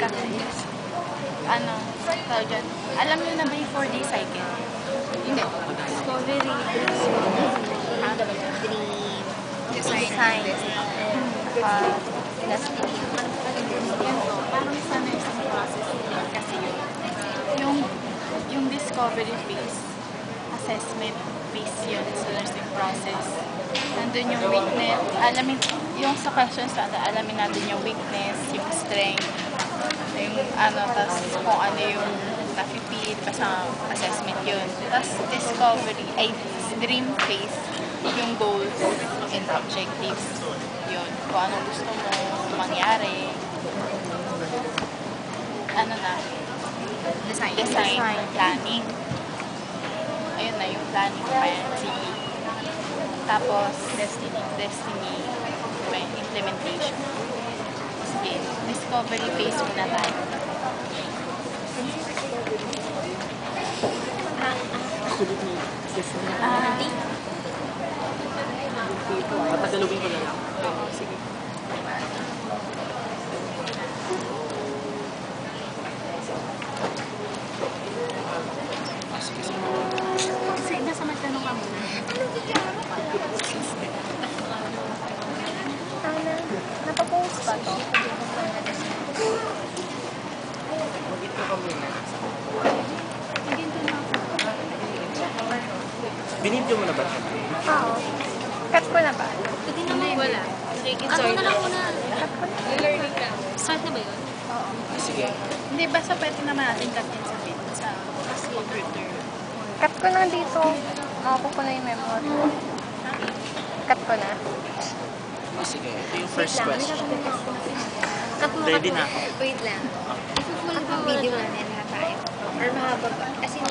Ano, tawag dyan. Alam niyo na ba yung 4-day cycle? Hindi. Discovery, dream, design, destiny. Ganito, parang sa nursing process din kasi yung discovery phase, assessment phase yun sa nursing process. Nandun yung weakness, yung sa questions natin, alamin natin yung weakness, yung strength, yung tas kung ano yung nafe-feel, basta assessment yun. Tapos discovery, dream phase, yung goals and objectives. Yun, kung anong gusto mo mangyari. Design, planning. Ayun na, yung planning pa yan, sige. Tapos, destiny, implementation. Sige, discovery phase muna tayo. Patagalugin ko na lang. Oo, sige. Kasi nasa magtanong ka muna. Napapost ba ito? Mag-intro ka muna. Nag-intro na ako. Binidyo mo na ba? Oo. Cut ko na ba? Hindi naman wala. Ano na lang muna? Cut ko na. Learning ka. Start na ba yun? Oo. Sige. Hindi, basta pwede naman natin cut-in sa computer. Cut ko na dito. Makakuha ko na yung memory. Cut ko na. Sige, ito yung first question. Cut mo, Ready cut mo. na ako. Wait lang. I-full video natin lahat tayo. Or mahaba ba? As in,